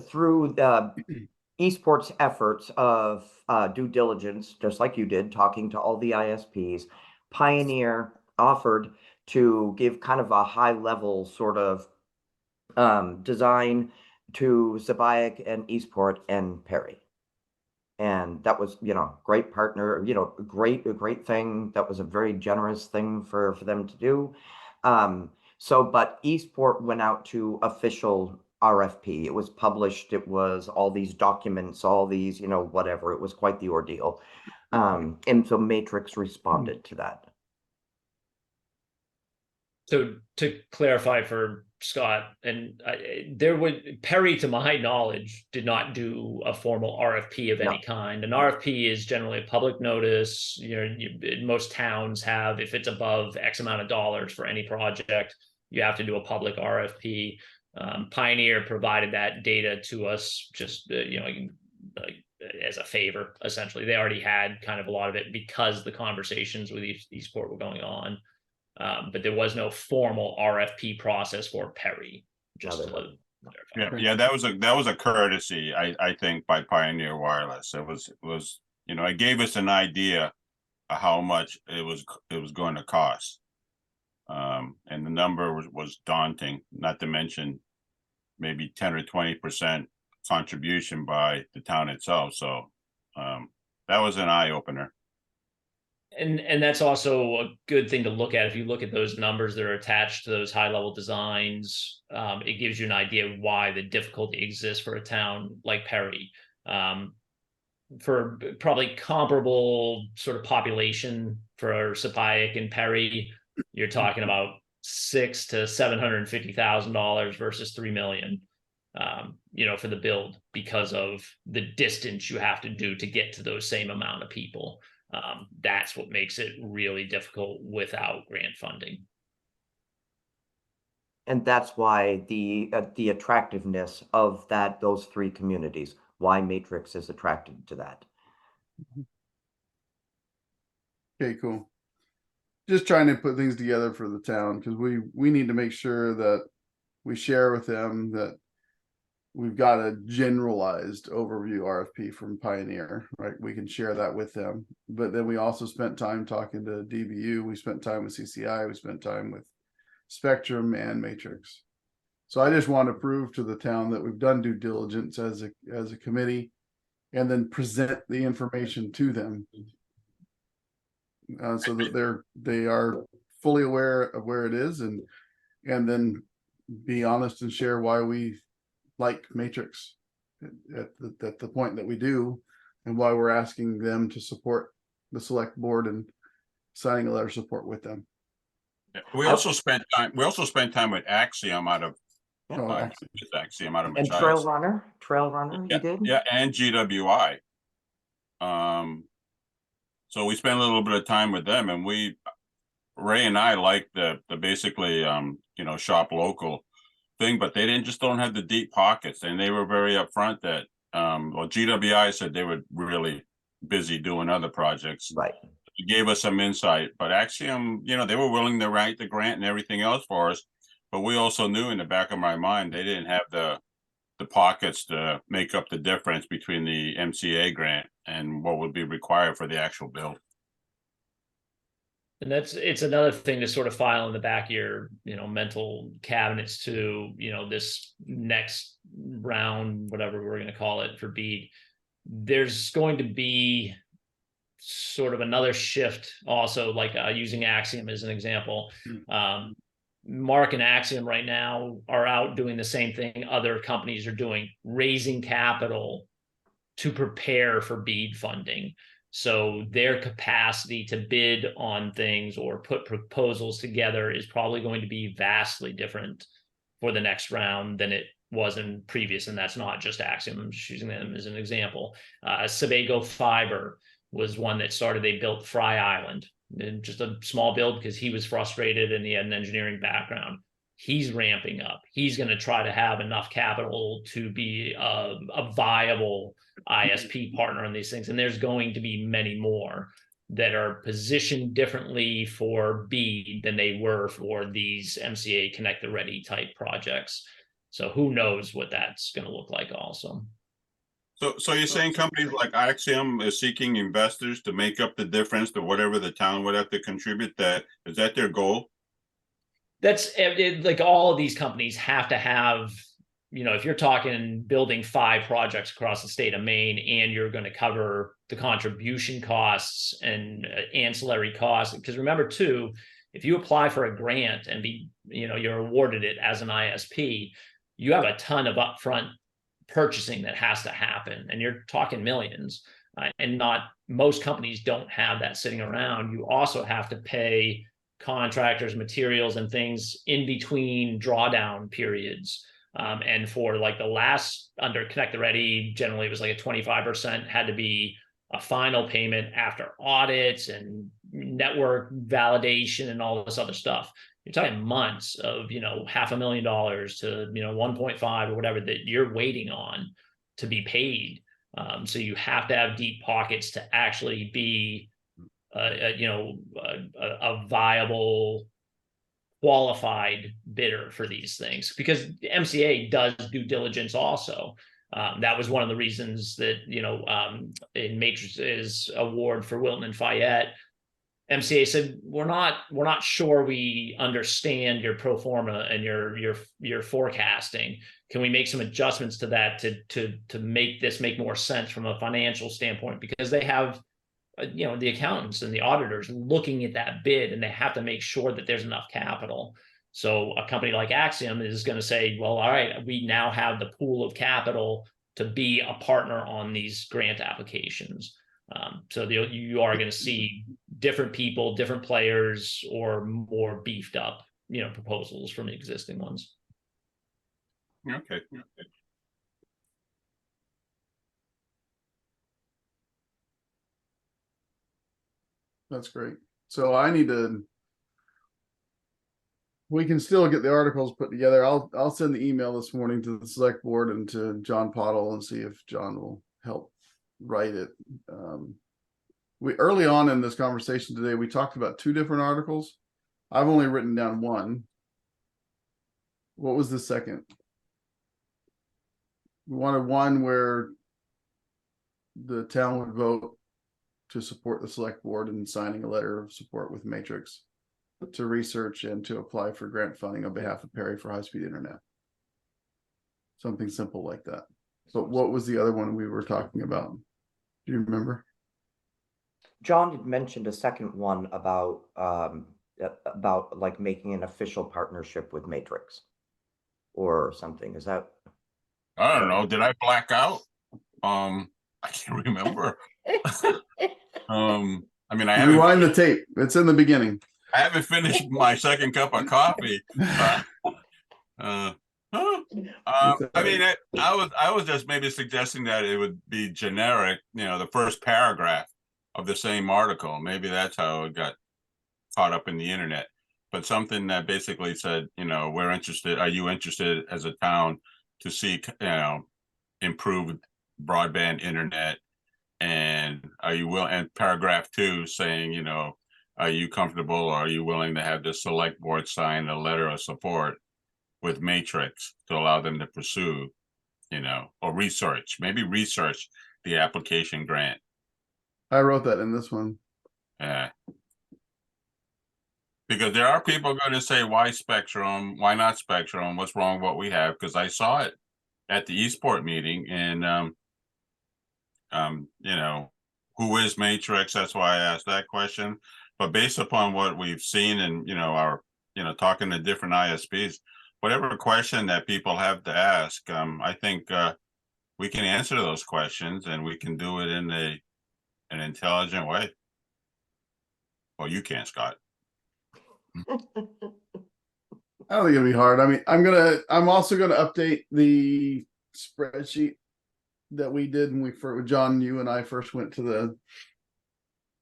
through the Eastport's efforts of due diligence, just like you did, talking to all the ISPs, Pioneer offered to give kind of a high level sort of design to Zabiak and Eastport and Perry. And that was, great partner, a great thing. That was a very generous thing for them to do. But Eastport went out to official RFP. It was published. It was all these documents, all these, whatever. It was quite the ordeal. And so Matrix responded to that. So to clarify for Scott, and there would Perry, to my knowledge, did not do a formal RFP of any kind. An RFP is generally a public notice. Most towns have, if it's above X amount of dollars for any project, you have to do a public RFP. Pioneer provided that data to us just as a favor. Essentially, they already had kind of a lot of it because the conversations with Eastport were going on. But there was no formal RFP process for Perry. Just to clarify. Yeah, that was a courtesy, I think, by Pioneer Wireless. It was it gave us an idea of how much it was going to cost, and the number was daunting. Not to mention maybe 10 or 20% contribution by the town itself. So that was an eye opener. And that's also a good thing to look at. If you look at those numbers that are attached to those high level designs, it gives you an idea of why the difficulty exists for a town like Perry. For probably comparable sort of population for Sapaic and Perry, you're talking about $600,000 to $750,000 versus $3 million. For the build, because of the distance you have to do to get to those same amount of people. That's what makes it really difficult without grant funding. And that's why the attractiveness of those three communities, why Matrix is attracted to that. Okay, cool. Just trying to put things together for the town, because we need to make sure that we share with them that we've got a generalized overview RFP from Pioneer, right? We can share that with them. But then we also spent time talking to DBU. We spent time with CCI. We spent time with Spectrum and Matrix. So I just want to prove to the town that we've done due diligence as a committee, and then present the information to them, so that they are fully aware of where it is, and then be honest and share why we like Matrix at the point that we do, and why we're asking them to support the select board and signing a letter of support with them. We also spent time with Axiom out of Axiom out of and Machias. Trail Runner, you did? Yeah, and GWI. So we spent a little bit of time with them, and Ray and I like the basically shop local thing, but they don't have the deep pockets, and they were very upfront that GWI said they were really busy doing other projects. Right. It gave us some insight, but Axiom, they were willing to write the grant and everything else for us, but we also knew in the back of my mind they didn't have the pockets to make up the difference between the MCA grant and what would be required for the actual build. And it's another thing to sort of file in the back of your, mental cabinets to, this next round, whatever we're going to call it for BEAD. There's going to be sort of another shift also, like using Axiom as an example. Mark and Axiom right now are out doing the same thing other companies are doing, raising capital to prepare for BEAD funding. So their capacity to bid on things or put proposals together is probably going to be vastly different for the next round than it was in previous. And that's not just Axiom. I'm just using them as an example. Sebago Fiber was one that started. They built Fry Island, and just a small build because he was frustrated and he had an engineering background. He's ramping up. He's going to try to have enough capital to be a viable ISP partner on these things. And there's going to be many more that are positioned differently for BEAD than they were for these MCA Connect the Ready type projects. So who knows what that's going to look like also. So you're saying companies like Axiom is seeking investors to make up the difference to whatever the town would have to contribute? Is that their goal? That's like all of these companies have to have if you're talking building 5 projects across the state of Maine and you're going to cover the contribution costs and ancillary costs, because remember too, if you apply for a grant and you're awarded it as an ISP, you have a ton of upfront purchasing that has to happen, and you're talking millions. And not most companies don't have that sitting around. You also have to pay contractors, materials, and things in between drawdown periods. And for like the last under Connect the Ready, generally it was like a 25% had to be a final payment after audits and network validation and all this other stuff. You're talking months of, $500,000 to, 1.5 or whatever that you're waiting on to be paid. So you have to have deep pockets to actually be, a viable, qualified bidder for these things, because MCA does due diligence also. That was one of the reasons that, in Matrix's award for Wilton and Fayette, MCA said, we're not sure we understand your pro forma and your forecasting. Can we make some adjustments to that to make this make more sense from a financial standpoint? Because they have, the accountants and the auditors looking at that bid, and they have to make sure that there's enough capital. So a company like Axiom is going to say, well, all right, we now have the pool of capital to be a partner on these grant applications. So you are going to see different people, different players, or more beefed up, proposals from the existing ones. Okay. That's great. So we can still get the articles put together. I'll send the email this morning to the select board and to John Pottle and see if John will help write it. We early on in this conversation today, we talked about 2 different articles. I've only written down one. What was the second? We wanted one where the town would vote to support the select board in signing a letter of support with Matrix to research and to apply for grant funding on behalf of Perry for high-speed internet. Something simple like that. But what was the other one we were talking about? Do you remember? John had mentioned a second one about like making an official partnership with Matrix or something. Is that? I don't know. Did I black out? I can't remember. I mean, Rewind the tape. It's in the beginning. I haven't finished my second cup of coffee. I mean, I was just maybe suggesting that it would be generic, the first paragraph of the same article. Maybe that's how it got caught up in the internet. But something that basically said, we're interested. Are you interested as a town to seek, improved broadband internet? And are you willing? And paragraph 2 saying, are you comfortable, or are you willing to have the select board sign a letter of support with Matrix to allow them to pursue, or research the application grant? I wrote that in this one. Yeah. Because there are people going to say, why Spectrum? Why not Spectrum? What's wrong with what we have? Because I saw it at the Eastport meeting, and who is Matrix? That's why I asked that question. But based upon what we've seen and, our, talking to different ISPs, whatever question that people have to ask, I think we can answer those questions, and we can do it in an intelligent way. Well, you can, Scott. I don't think it'll be hard. I mean, I'm also gonna update the spreadsheet that we did when John, you and I first went to the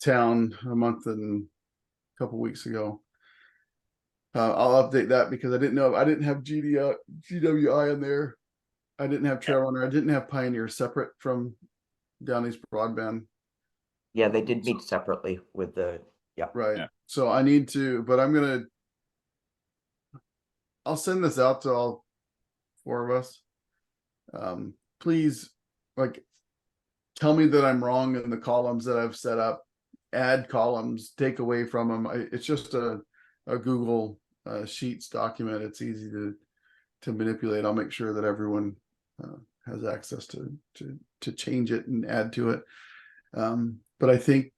town a month and a couple weeks ago. I'll update that because I didn't have GWI in there. I didn't have Trailrunner. I didn't have Pioneer separate from Down East Broadband. Yeah, they did meet separately with the, yeah. Right. Yeah. So I need to, but I'll send this out to all 4 of us. Please, tell me that I'm wrong in the columns that I've set up. Add columns, take away from them. It's just a Google Sheets document. It's easy to to manipulate. I'll make sure that everyone has access to change it and add to it. But I think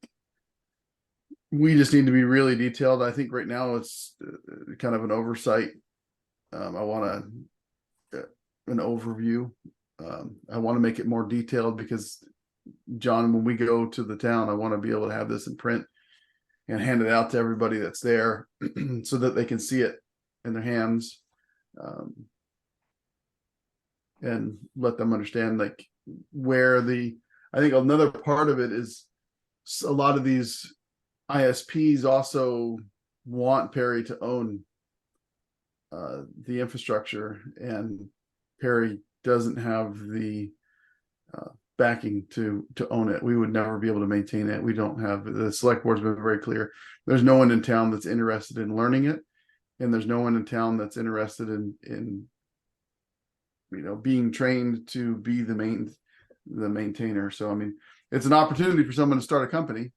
we just need to be really detailed. I think right now it's kind of an oversight. I want an overview. I want to make it more detailed because, John, when we go to the town, I want to be able to have this in print and hand it out to everybody that's there so that they can see it in their hands, and let them understand like where I think another part of it is a lot of these ISPs also want Perry to own the infrastructure, and Perry doesn't have the backing to own it. We would never be able to maintain it. We don't have, the select board's been very clear. There's no one in town that's interested in learning it, and there's no one in town that's interested in being trained to be the maintainer. So I mean, it's an opportunity for someone to start a company,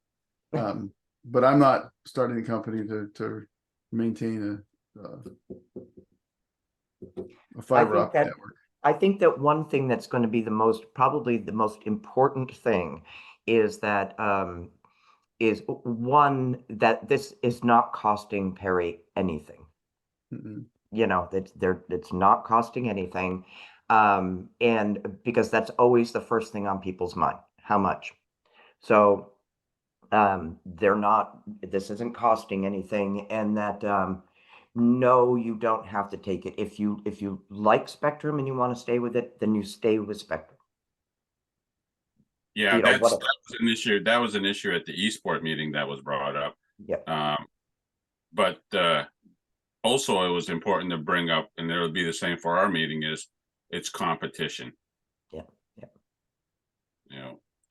but I'm not starting a company to maintain a fiber optic network. I think that one thing that's going to be probably the most important thing is that is one, that this is not costing Perry anything. Mm-mm. It's not costing anything. And because that's always the first thing on people's mind, how much. So this isn't costing anything, and that no, you don't have to take it. If you like Spectrum and you want to stay with it, then you stay with Spectrum. Yeah, that was an issue. That was an issue at the Eastport meeting that was brought up. Yeah. But also it was important to bring up, and it'll be the same for our meeting, is it's competition. Yeah.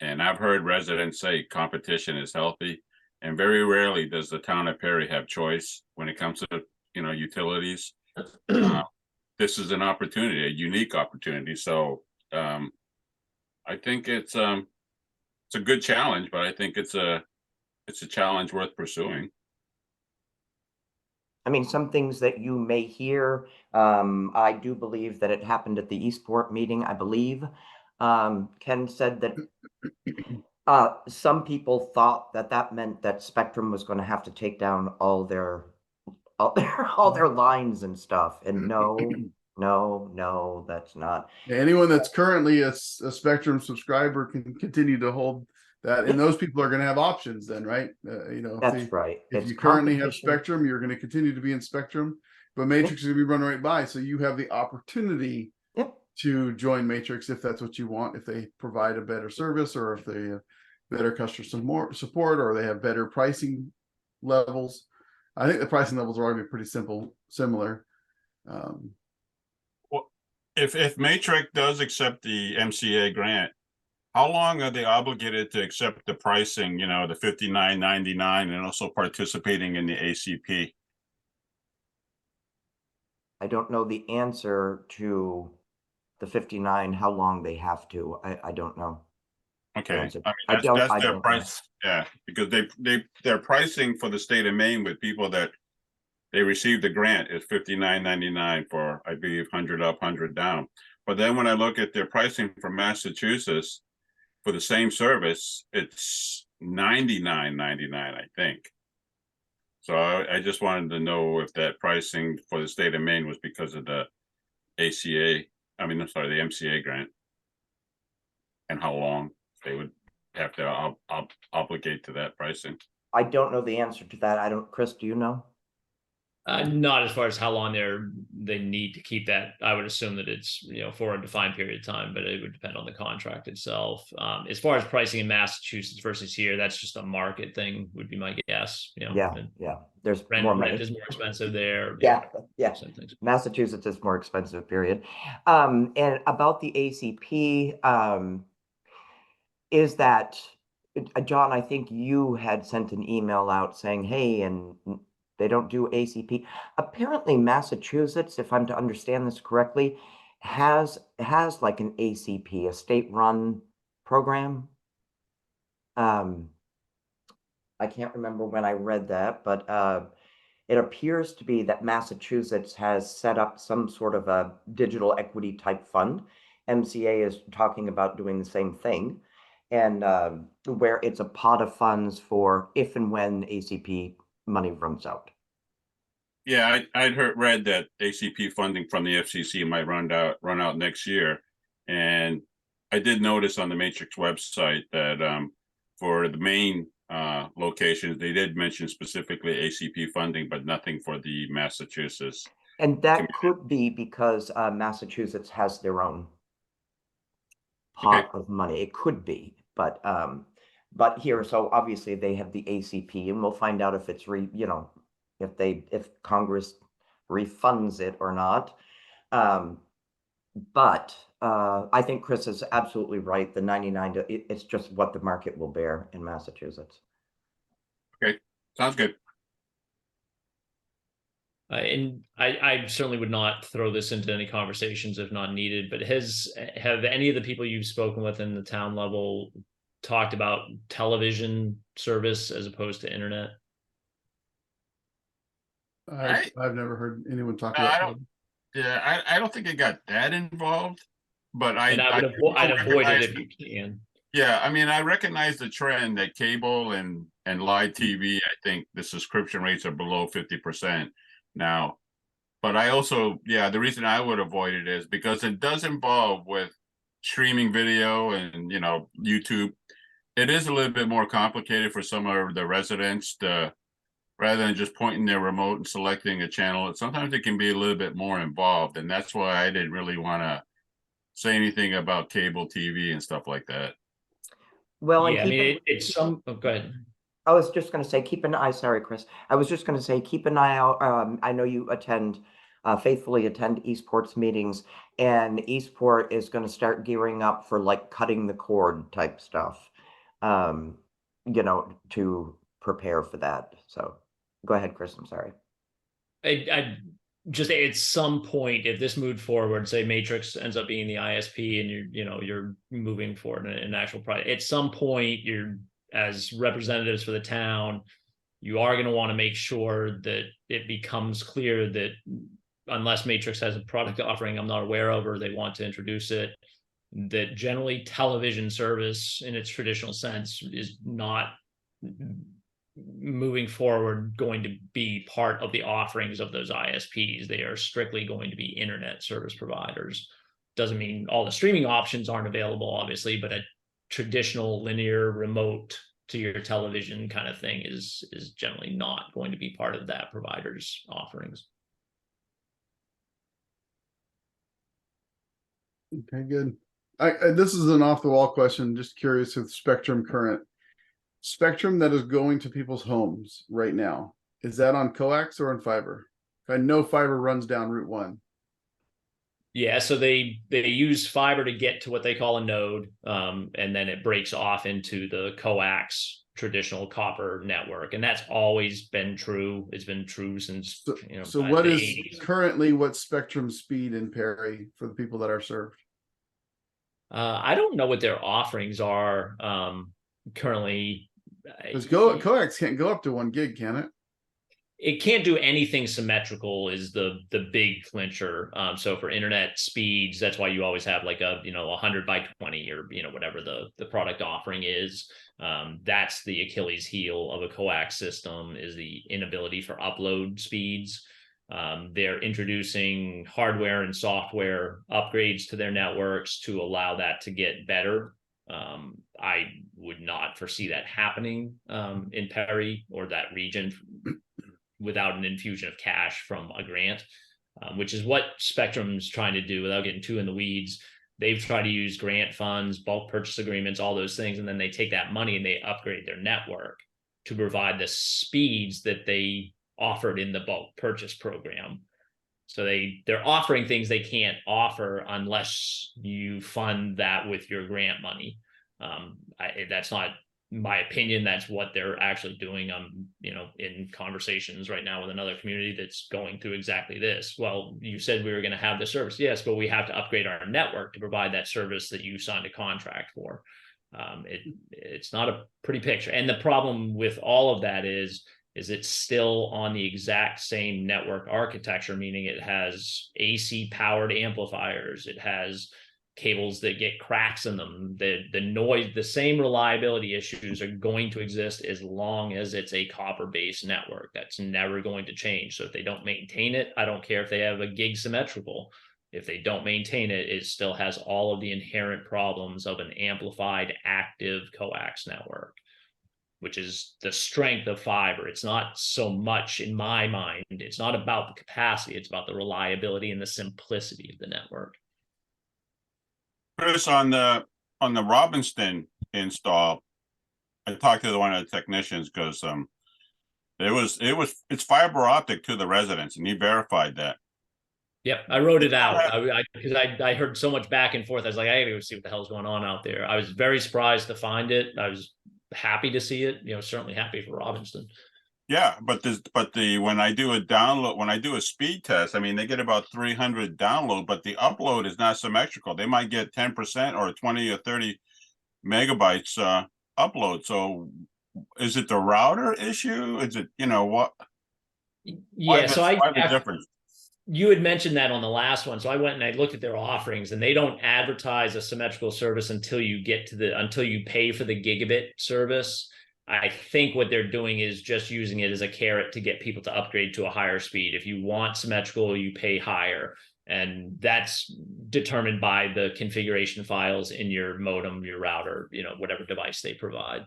And I've heard residents say competition is healthy, and very rarely does the town of Perry have choice when it comes to utilities. This is an opportunity, a unique opportunity. So I think it's a good challenge, but I think it's a challenge worth pursuing. I mean, some things that you may hear, I do believe that it happened at the Eastport meeting, I believe. Ken said that some people thought that meant that Spectrum was going to have to take down all their lines and stuff. And no, that's not. Anyone that's currently a Spectrum subscriber can continue to hold that, and those people are going to have options then, right? That's right. If you currently have Spectrum, you're going to continue to be in Spectrum, but Matrix is going to be run right by, so you have the opportunity to join Matrix if that's what you want, if they provide a better service, or if they have better customer support, or they have better pricing levels. I think the pricing levels are already pretty similar. Well, if Matrix does accept the MCA grant, how long are they obligated to accept the pricing, the $59.99, and also participating in the ACP? I don't know the answer to the 59, how long they have to. I don't know. Okay. I mean, that's their price. Yeah, because their pricing for the state of Maine with people that they received the grant is $59.99 for, I believe, 100 up, 100 down. But then when I look at their pricing for Massachusetts for the same service, it's $99.99, I think. So I just wanted to know if that pricing for the state of Maine was because of the the MCA grant, and how long they would have to obligate to that pricing. I don't know the answer to that. Chris, do you know? Not as far as how long they need to keep that. I would assume that it's for a defined period of time, but it would depend on the contract itself. As far as pricing in Massachusetts versus here, that's just a market thing, would be my guess. Yeah. There's rent more money. Is more expensive there. Yeah. Massachusetts is more expensive, period. And about the ACP, is that John? I think you had sent an email out saying, "Hey, and they don't do ACP." Apparently, Massachusetts, if I'm to understand this correctly, has like an ACP, a state-run program. I can't remember when I read that, but it appears to be that Massachusetts has set up some sort of a digital equity type fund. MCA is talking about doing the same thing, and where it's a pot of funds for if and when ACP money runs out. Yeah, I'd read that ACP funding from the FCC might run out next year, and I did notice on the Matrix website that for the main locations, they did mention specifically ACP funding, but nothing for the Massachusetts. And that could be because Massachusetts has their own pot of money. It could be, but here, so obviously they have the ACP, and we'll find out if it's if Congress refunds it or not. But I think Chris is absolutely right. The 99, it's just what the market will bear in Massachusetts. Okay, sounds good. And I certainly would not throw this into any conversations if not needed, but have any of the people you've spoken with in the town level talked about television service as opposed to internet? I've never heard anyone talk I about don't- that. Yeah, I don't think it got that involved, but I'd avoid it if you can. Yeah, I mean, I recognize the trend that cable and live TV, I think the subscription rates are below 50% now. But I also, the reason I would avoid it is because it does involve with streaming video and, YouTube. It is a little bit more complicated for some of the residents to, rather than just pointing their remote and selecting a channel, sometimes it can be a little bit more involved. And that's why I didn't really want to say anything about cable TV and stuff like that. Well, Yeah, I mean, it's some. Oh, go ahead. I was just going to say, keep an eye. Sorry, Chris. I was just going to say, keep an eye out. I know you faithfully attend Eastport's meetings, and Eastport is going to start gearing up for like cutting the cord type stuff, to prepare for that. So go ahead, Chris. I'm sorry. I just at some point, if this moved forward, say Matrix ends up being the ISP, and you're moving forward in an actual product. At some point, you're as representatives for the town, you are going to want to make sure that it becomes clear that unless Matrix has a product offering I'm not aware of, or they want to introduce it, that generally television service in its traditional sense is not moving forward going to be part of the offerings of those ISPs. They are strictly going to be internet service providers. Doesn't mean all the streaming options aren't available, obviously, but a traditional linear remote to your television kind of thing is generally not going to be part of that provider's offerings. Okay, good. This is an off the wall question. Just curious with Spectrum Current. Spectrum that is going to people's homes right now, is that on coax or on fiber? I know fiber runs down Route 1. Yeah, so they use fiber to get to what they call a node, and then it breaks off into the coax traditional copper network, and that's always been true. It's been true since so what is 80s. Currently what Spectrum speed in Perry for the people that are served? I don't know what their offerings are currently. Because coax can't go up to 1 gig, can it? It can't do anything symmetrical is the big clincher. So for internet speeds, that's why you always have like a 100 by 20 or whatever the product offering is. That's the Achilles heel of a coax system, is the inability for upload speeds. They're introducing hardware and software upgrades to their networks to allow that to get better. I would not foresee that happening in Perry or that region without an infusion of cash from a grant, which is what Spectrum's trying to do without getting too in the weeds. They've tried to use grant funds, bulk purchase agreements, all those things, and then they take that money and they upgrade their network to provide the speeds that they offered in the bulk purchase program. So they're offering things they can't offer unless you fund that with your grant money. That's not my opinion. That's what they're actually doing. I'm, in conversations right now with another community that's going through exactly this. Well, you said we were going to have this service. Yes, but we have to upgrade our network to provide that service that you signed a contract for. It's not a pretty picture. And the problem with all of that is is it's still on the exact same network architecture, meaning it has AC powered amplifiers, it has cables that get cracks in them. The noise, the same reliability issues are going to exist as long as it's a copper based network. That's never going to change. So if they don't maintain it, I don't care if they have a gig symmetrical. If they don't maintain it, it still has all of the inherent problems of an amplified active coax network, which is the strength of fiber. It's not so much, in my mind, it's not about the capacity, it's about the reliability and the simplicity of the network. Chris, on the Robinson install, I talked to one of the technicians because it's fiber optic to the residents, and he verified that. Yep, I wrote it out because I heard so much back and forth. I was like, I gotta go see what the hell's going on out there. I was very surprised to find it. I was happy to see it. Certainly happy for Robinson. Yeah, but when I do a download, when I do a speed test, I mean, they get about 300 download, but the upload is not symmetrical. They might get 10% or 20 or 30 megabytes upload. So is it the router issue? Is it, what? Yeah, so why the difference? You had mentioned that on the last one. So I went and I looked at their offerings, and they don't advertise a symmetrical service until you pay for the gigabit service. I think what they're doing is just using it as a carrot to get people to upgrade to a higher speed. If you want symmetrical, you pay higher. And that's determined by the configuration files in your modem, your router, whatever device they provide.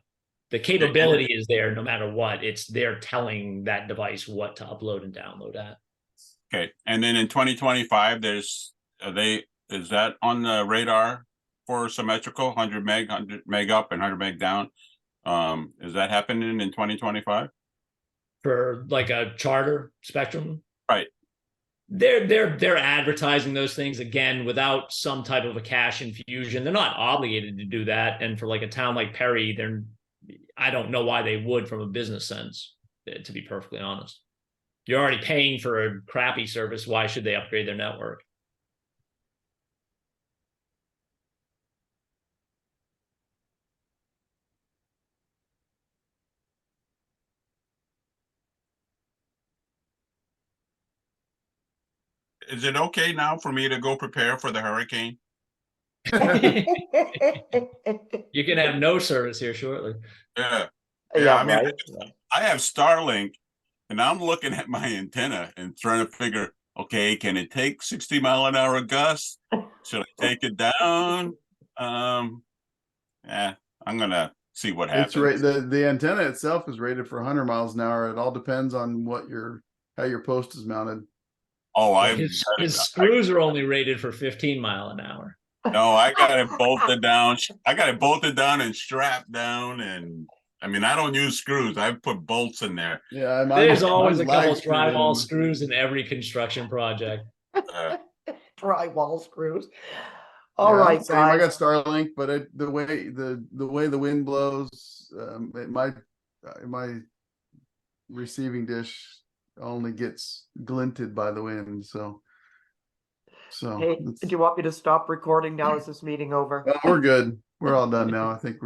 The capability is there no matter what. It's they're telling that device what to upload and download at. Okay. And then in 2025, is that on the radar for symmetrical 100 meg up and 100 meg down? Is that happening in 2025 for like a Charter Spectrum? Right. They're advertising those things again without some type of a cash infusion. They're not obligated to do that. And for like a town like Perry, I don't know why they would from a business sense, to be perfectly honest. You're already paying for a crappy service. Why should they upgrade their network? Is it okay now for me to go prepare for the hurricane? You can have no service here shortly. Yeah. Yeah, I mean, right. I have Starlink, and I'm looking at my antenna and trying to figure, okay, can it take 60-mile-an-hour gusts? Should I take it down? Yeah, I'm gonna see what happens. It's the antenna itself is rated for 100 miles an hour. It all depends on how your post is mounted. Oh, his screws are only rated for 15 mile an hour. No, I got it bolted down. I got it bolted down and strapped down, and I mean, I don't use screws. I put bolts in there. Yeah, there's always a couple drywall screws in every construction project. Drywall screws. All right, guys. I got Starlink, but the way the wind blows, my receiving dish only gets glinted by the wind. So Hey, do you want me to stop recording now? Is this meeting over? we're good. We're all done now. I think